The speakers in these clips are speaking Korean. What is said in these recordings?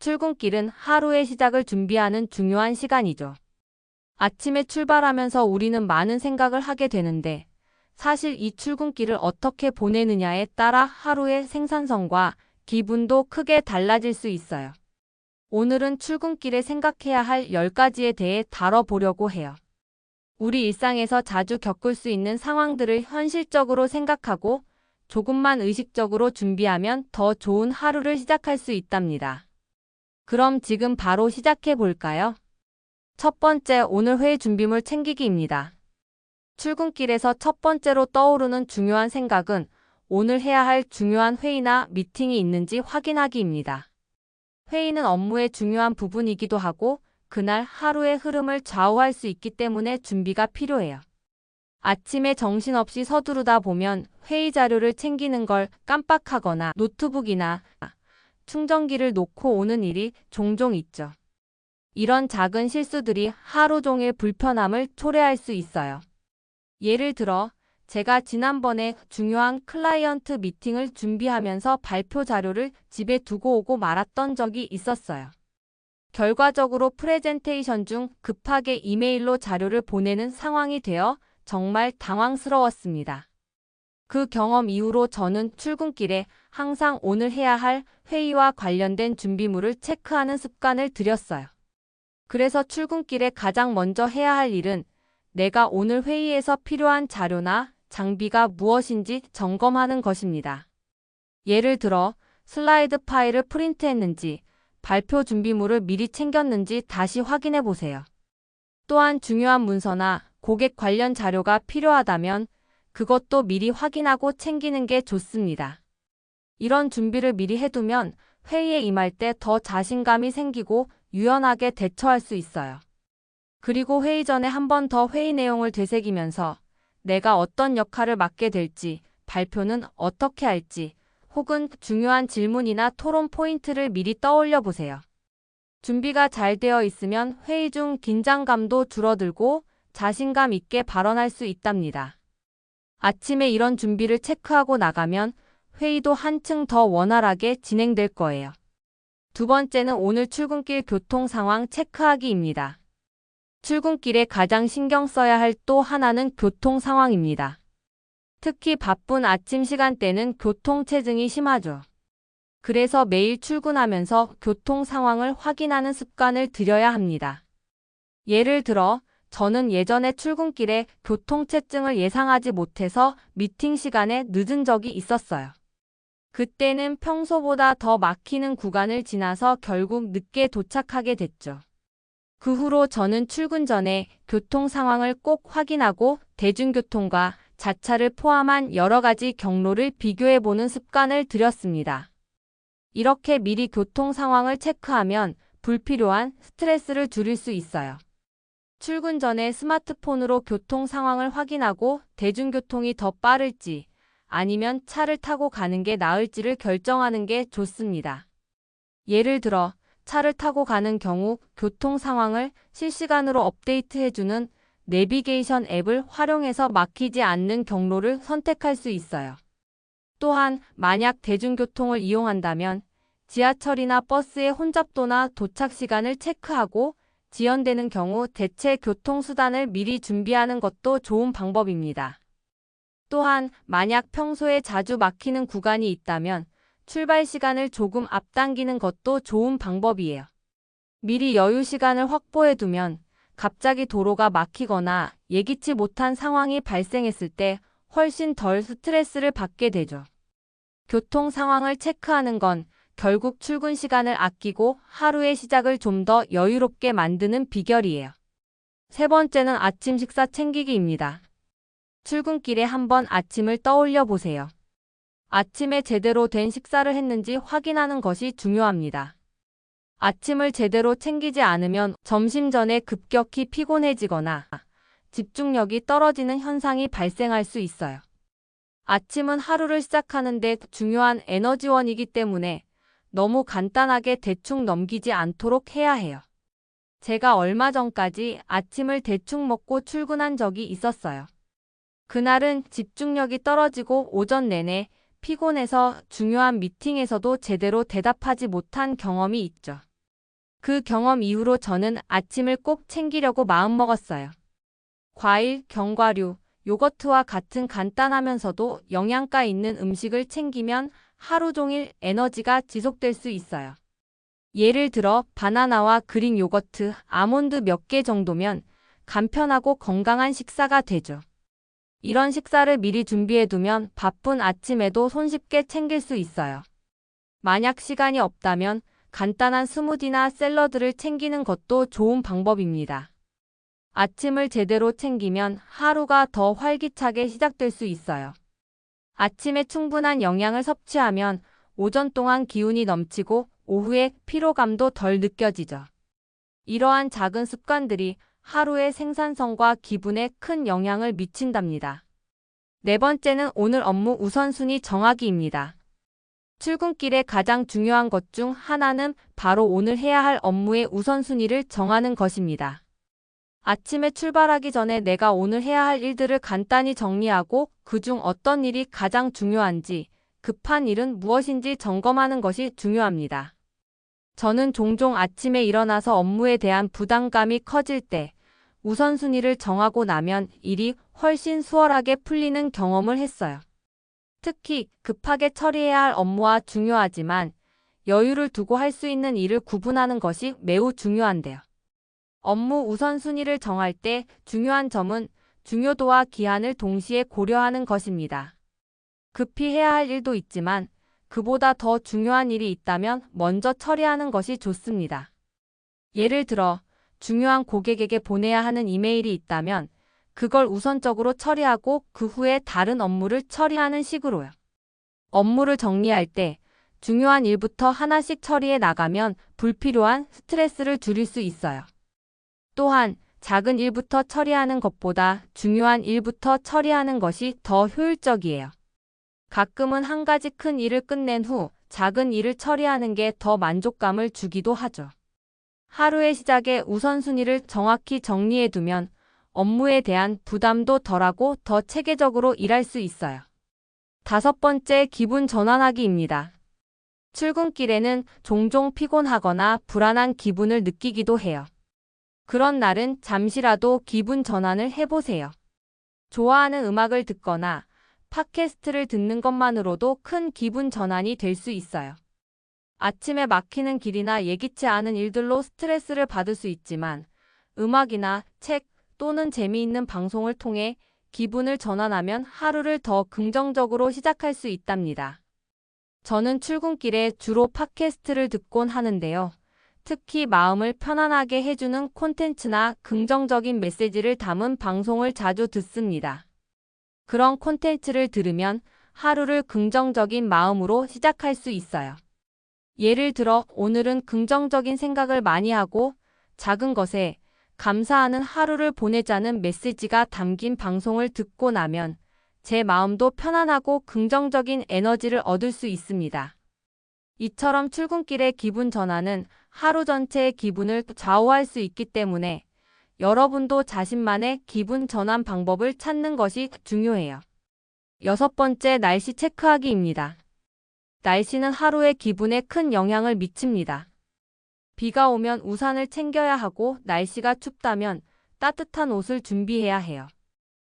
출근길은 하루의 시작을 준비하는 중요한 시간이죠. 아침에 출발하면서 우리는 많은 생각을 하게 되는데 사실 이 출근길을 어떻게 보내느냐에 따라 하루의 생산성과 기분도 크게 달라질 수 있어요. 오늘은 출근길에 생각해야 할 10가지에 대해 다뤄보려고 해요. 우리 일상에서 자주 겪을 수 있는 상황들을 현실적으로 생각하고 조금만 의식적으로 준비하면 더 좋은 하루를 시작할 수 있답니다. 그럼 지금 바로 시작해 볼까요? 첫 번째, 오늘 회의 준비물 챙기기입니다. 출근길에서 첫 번째로 떠오르는 중요한 생각은 오늘 해야 할 중요한 회의나 미팅이 있는지 확인하기입니다. 회의는 업무의 중요한 부분이기도 하고 그날 하루의 흐름을 좌우할 수 있기 때문에 준비가 필요해요. 아침에 정신없이 서두르다 보면 회의 자료를 챙기는 걸 깜빡하거나 노트북이나 충전기를 놓고 오는 일이 종종 있죠. 이런 작은 실수들이 하루 종일 불편함을 초래할 수 있어요. 예를 들어 제가 지난번에 중요한 클라이언트 미팅을 준비하면서 발표 자료를 집에 두고 오고 말았던 적이 있었어요. 결과적으로 프레젠테이션 중 급하게 이메일로 자료를 보내는 상황이 되어 정말 당황스러웠습니다. 그 경험 이후로 저는 출근길에 항상 오늘 해야 할 회의와 관련된 준비물을 체크하는 습관을 들였어요. 그래서 출근길에 가장 먼저 해야 할 일은 내가 오늘 회의에서 필요한 자료나 장비가 무엇인지 점검하는 것입니다. 예를 들어 슬라이드 파일을 프린트했는지, 발표 준비물을 미리 챙겼는지 다시 확인해 보세요. 또한 중요한 문서나 고객 관련 자료가 필요하다면 그것도 미리 확인하고 챙기는 게 좋습니다. 이런 준비를 미리 해두면 회의에 임할 때 더 자신감이 생기고 유연하게 대처할 수 있어요. 그리고 회의 전에 한 번 더 회의 내용을 되새기면서 내가 어떤 역할을 맡게 될지, 발표는 어떻게 할지, 혹은 중요한 질문이나 토론 포인트를 미리 떠올려 보세요. 준비가 잘 되어 있으면 회의 중 긴장감도 줄어들고 자신감 있게 발언할 수 있답니다. 아침에 이런 준비를 체크하고 나가면 회의도 한층 더 원활하게 진행될 거예요. 두 번째는 오늘 출근길 교통 상황 체크하기입니다. 출근길에 가장 신경 써야 할 또 하나는 교통 상황입니다. 특히 바쁜 아침 시간대는 교통체증이 심하죠. 그래서 매일 출근하면서 교통 상황을 확인하는 습관을 들여야 합니다. 예를 들어 저는 예전에 출근길에 교통체증을 예상하지 못해서 미팅 시간에 늦은 적이 있었어요. 그때는 평소보다 더 막히는 구간을 지나서 결국 늦게 도착하게 됐죠. 그 후로 저는 출근 전에 교통 상황을 꼭 확인하고 대중교통과 자차를 포함한 여러 가지 경로를 비교해보는 습관을 들였습니다. 이렇게 미리 교통 상황을 체크하면 불필요한 스트레스를 줄일 수 있어요. 출근 전에 스마트폰으로 교통 상황을 확인하고 대중교통이 더 빠를지 아니면 차를 타고 가는 게 나을지를 결정하는 게 좋습니다. 예를 들어 차를 타고 가는 경우 교통 상황을 실시간으로 업데이트해주는 내비게이션 앱을 활용해서 막히지 않는 경로를 선택할 수 있어요. 또한 만약 대중교통을 이용한다면 지하철이나 버스의 혼잡도나 도착 시간을 체크하고 지연되는 경우 대체 교통수단을 미리 준비하는 것도 좋은 방법입니다. 또한 만약 평소에 자주 막히는 구간이 있다면 출발 시간을 조금 앞당기는 것도 좋은 방법이에요. 미리 여유 시간을 확보해 두면 갑자기 도로가 막히거나 예기치 못한 상황이 발생했을 때 훨씬 덜 스트레스를 받게 되죠. 교통 상황을 체크하는 건 결국 출근 시간을 아끼고 하루의 시작을 좀 더 여유롭게 만드는 비결이에요. 세 번째는 아침 식사 챙기기입니다. 출근길에 한번 아침을 떠올려 보세요. 아침에 제대로 된 식사를 했는지 확인하는 것이 중요합니다. 아침을 제대로 챙기지 않으면 점심 전에 급격히 피곤해지거나 집중력이 떨어지는 현상이 발생할 수 있어요. 아침은 하루를 시작하는 데 중요한 에너지원이기 때문에 너무 간단하게 대충 넘기지 않도록 해야 해요. 제가 얼마 전까지 아침을 대충 먹고 출근한 적이 있었어요. 그날은 집중력이 떨어지고 오전 내내 피곤해서 중요한 미팅에서도 제대로 대답하지 못한 경험이 있죠. 그 경험 이후로 저는 아침을 꼭 챙기려고 마음먹었어요. 과일, 견과류, 요거트와 같은 간단하면서도 영양가 있는 음식을 챙기면 하루 종일 에너지가 지속될 수 있어요. 예를 들어 바나나와 그릭 요거트, 아몬드 몇 개 정도면 간편하고 건강한 식사가 되죠. 이런 식사를 미리 준비해두면 바쁜 아침에도 손쉽게 챙길 수 있어요. 만약 시간이 없다면 간단한 스무디나 샐러드를 챙기는 것도 좋은 방법입니다. 아침을 제대로 챙기면 하루가 더 활기차게 시작될 수 있어요. 아침에 충분한 영양을 섭취하면 오전 동안 기운이 넘치고 오후에 피로감도 덜 느껴지죠. 이러한 작은 습관들이 하루의 생산성과 기분에 큰 영향을 미친답니다. 네 번째는 오늘 업무 우선순위 정하기입니다. 출근길에 가장 중요한 것 중 하나는 바로 오늘 해야 할 업무의 우선순위를 정하는 것입니다. 아침에 출발하기 전에 내가 오늘 해야 할 일들을 간단히 정리하고 그중 어떤 일이 가장 중요한지, 급한 일은 무엇인지 점검하는 것이 중요합니다. 저는 종종 아침에 일어나서 업무에 대한 부담감이 커질 때 우선순위를 정하고 나면 일이 훨씬 수월하게 풀리는 경험을 했어요. 특히 급하게 처리해야 할 업무와 중요하지만 여유를 두고 할 수 있는 일을 구분하는 것이 매우 중요한데요. 업무 우선순위를 정할 때 중요한 점은 중요도와 기한을 동시에 고려하는 것입니다. 급히 해야 할 일도 있지만 그보다 더 중요한 일이 있다면 먼저 처리하는 것이 좋습니다. 예를 들어 중요한 고객에게 보내야 하는 이메일이 있다면 그걸 우선적으로 처리하고 그 후에 다른 업무를 처리하는 식으로요. 업무를 정리할 때 중요한 일부터 하나씩 처리해 나가면 불필요한 스트레스를 줄일 수 있어요. 또한 작은 일부터 처리하는 것보다 중요한 일부터 처리하는 것이 더 효율적이에요. 가끔은 한 가지 큰 일을 끝낸 후 작은 일을 처리하는 게 더 만족감을 주기도 하죠. 하루의 시작에 우선순위를 정확히 정리해두면 업무에 대한 부담도 덜하고 더 체계적으로 일할 수 있어요. 다섯 번째, 기분 전환하기입니다. 출근길에는 종종 피곤하거나 불안한 기분을 느끼기도 해요. 그런 날은 잠시라도 기분 전환을 해보세요. 좋아하는 음악을 듣거나 팟캐스트를 듣는 것만으로도 큰 기분 전환이 될 수 있어요. 아침에 막히는 길이나 예기치 않은 일들로 스트레스를 받을 수 있지만 음악이나 책 또는 재미있는 방송을 통해 기분을 전환하면 하루를 더 긍정적으로 시작할 수 있답니다. 저는 출근길에 주로 팟캐스트를 듣곤 하는데요. 특히 마음을 편안하게 해주는 콘텐츠나 긍정적인 메시지를 담은 방송을 자주 듣습니다. 그런 콘텐츠를 들으면 하루를 긍정적인 마음으로 시작할 수 있어요. 예를 들어 오늘은 긍정적인 생각을 많이 하고 작은 것에 감사하는 하루를 보내자는 메시지가 담긴 방송을 듣고 나면 제 마음도 편안하고 긍정적인 에너지를 얻을 수 있습니다. 이처럼 출근길의 기분 전환은 하루 전체의 기분을 좌우할 수 있기 때문에 여러분도 자신만의 기분 전환 방법을 찾는 것이 중요해요. 여섯 번째, 날씨 체크하기입니다. 날씨는 하루의 기분에 큰 영향을 미칩니다. 비가 오면 우산을 챙겨야 하고 날씨가 춥다면 따뜻한 옷을 준비해야 해요.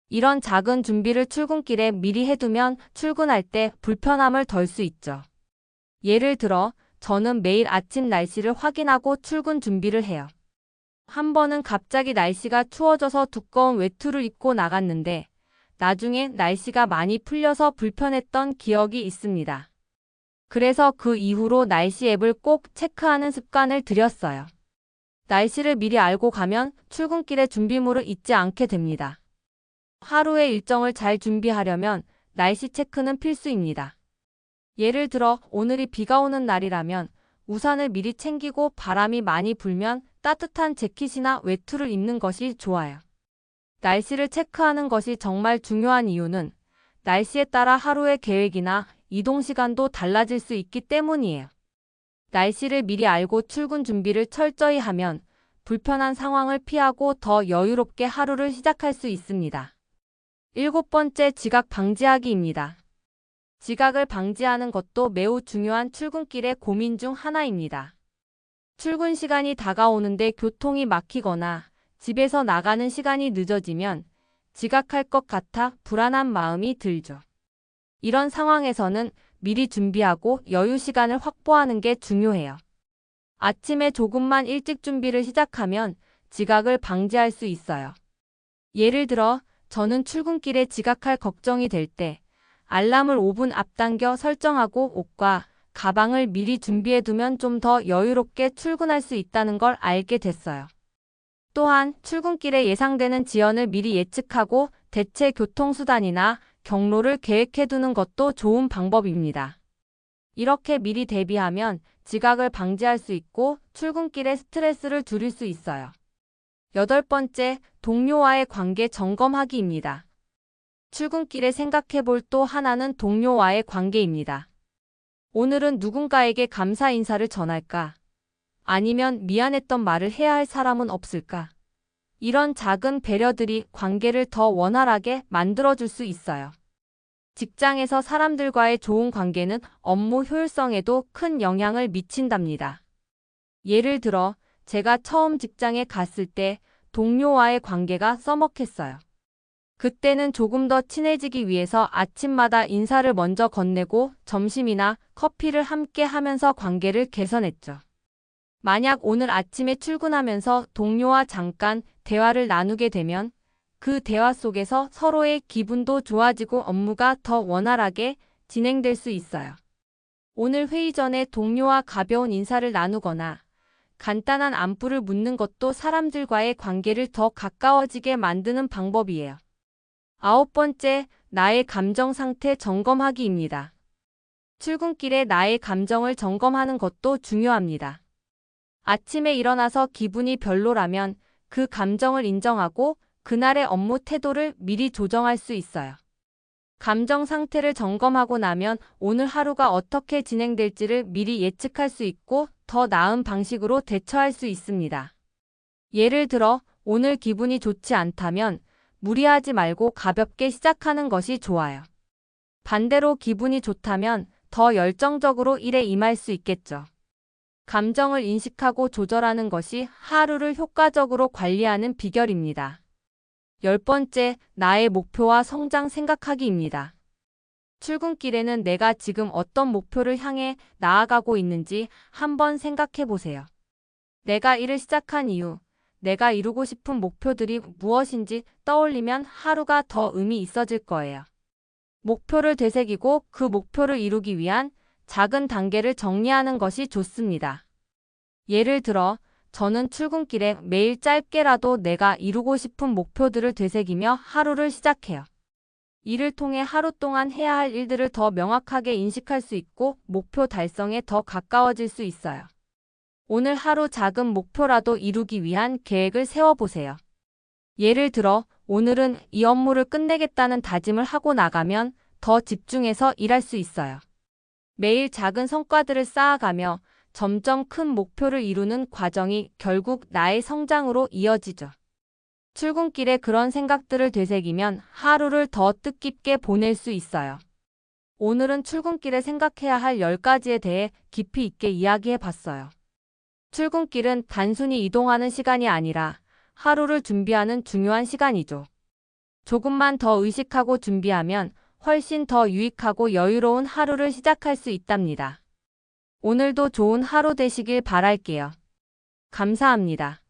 이런 작은 준비를 출근길에 미리 해두면 출근할 때 불편함을 덜 수 있죠. 예를 들어 저는 매일 아침 날씨를 확인하고 출근 준비를 해요. 한 번은 갑자기 날씨가 추워져서 두꺼운 외투를 입고 나갔는데 나중에 날씨가 많이 풀려서 불편했던 기억이 있습니다. 그래서 그 이후로 날씨 앱을 꼭 체크하는 습관을 들였어요. 날씨를 미리 알고 가면 출근길에 준비물을 잊지 않게 됩니다. 하루의 일정을 잘 준비하려면 날씨 체크는 필수입니다. 예를 들어 오늘이 비가 오는 날이라면 우산을 미리 챙기고 바람이 많이 불면 따뜻한 재킷이나 외투를 입는 것이 좋아요. 날씨를 체크하는 것이 정말 중요한 이유는 날씨에 따라 하루의 계획이나 이동 시간도 달라질 수 있기 때문이에요. 날씨를 미리 알고 출근 준비를 철저히 하면 불편한 상황을 피하고 더 여유롭게 하루를 시작할 수 있습니다. 일곱 번째, 지각 방지하기입니다. 지각을 방지하는 것도 매우 중요한 출근길의 고민 중 하나입니다. 출근 시간이 다가오는데 교통이 막히거나 집에서 나가는 시간이 늦어지면 지각할 것 같아 불안한 마음이 들죠. 이런 상황에서는 미리 준비하고 여유 시간을 확보하는 게 중요해요. 아침에 조금만 일찍 준비를 시작하면 지각을 방지할 수 있어요. 예를 들어, 저는 출근길에 지각할 걱정이 될 때 알람을 5분 앞당겨 설정하고 옷과 가방을 미리 준비해두면 좀 더 여유롭게 출근할 수 있다는 걸 알게 됐어요. 또한 출근길에 예상되는 지연을 미리 예측하고 대체 교통수단이나 경로를 계획해두는 것도 좋은 방법입니다. 이렇게 미리 대비하면 지각을 방지할 수 있고 출근길에 스트레스를 줄일 수 있어요. 8번째, 동료와의 관계 점검하기입니다. 출근길에 생각해볼 또 하나는 동료와의 관계입니다. 오늘은 누군가에게 감사 인사를 전할까? 아니면 미안했던 말을 해야 할 사람은 없을까? 이런 작은 배려들이 관계를 더 원활하게 만들어줄 수 있어요. 직장에서 사람들과의 좋은 관계는 업무 효율성에도 큰 영향을 미친답니다. 예를 들어, 제가 처음 직장에 갔을 때 동료와의 관계가 서먹했어요. 그때는 조금 더 친해지기 위해서 아침마다 인사를 먼저 건네고 점심이나 커피를 함께 하면서 관계를 개선했죠. 만약 오늘 아침에 출근하면서 동료와 잠깐 대화를 나누게 되면 그 대화 속에서 서로의 기분도 좋아지고 업무가 더 원활하게 진행될 수 있어요. 오늘 회의 전에 동료와 가벼운 인사를 나누거나 간단한 안부를 묻는 것도 사람들과의 관계를 더 가까워지게 만드는 방법이에요. 9번째, 나의 감정 상태 점검하기입니다. 출근길에 나의 감정을 점검하는 것도 중요합니다. 아침에 일어나서 기분이 별로라면 그 감정을 인정하고 그날의 업무 태도를 미리 조정할 수 있어요. 감정 상태를 점검하고 나면 오늘 하루가 어떻게 진행될지를 미리 예측할 수 있고 더 나은 방식으로 대처할 수 있습니다. 예를 들어, 오늘 기분이 좋지 않다면 무리하지 말고 가볍게 시작하는 것이 좋아요. 반대로 기분이 좋다면 더 열정적으로 일에 임할 수 있겠죠. 감정을 인식하고 조절하는 것이 하루를 효과적으로 관리하는 비결입니다. 10번째, 나의 목표와 성장 생각하기입니다. 출근길에는 내가 지금 어떤 목표를 향해 나아가고 있는지 한번 생각해 보세요. 내가 일을 시작한 이유, 내가 이루고 싶은 목표들이 무엇인지 떠올리면 하루가 더 의미 있어질 거예요. 목표를 되새기고 그 목표를 이루기 위한 작은 단계를 정리하는 것이 좋습니다. 예를 들어, 저는 출근길에 매일 짧게라도 내가 이루고 싶은 목표들을 되새기며 하루를 시작해요. 이를 통해 하루 동안 해야 할 일들을 더 명확하게 인식할 수 있고 목표 달성에 더 가까워질 수 있어요. 오늘 하루 작은 목표라도 이루기 위한 계획을 세워보세요. 예를 들어, 오늘은 이 업무를 끝내겠다는 다짐을 하고 나가면 더 집중해서 일할 수 있어요. 매일 작은 성과들을 쌓아가며 점점 큰 목표를 이루는 과정이 결국 나의 성장으로 이어지죠. 출근길에 그런 생각들을 되새기면 하루를 더 뜻깊게 보낼 수 있어요. 오늘은 출근길에 생각해야 할 10가지에 대해 깊이 있게 이야기해 봤어요. 출근길은 단순히 이동하는 시간이 아니라 하루를 준비하는 중요한 시간이죠. 조금만 더 의식하고 준비하면 훨씬 더 유익하고 여유로운 하루를 시작할 수 있답니다. 오늘도 좋은 하루 되시길 바랄게요. 감사합니다.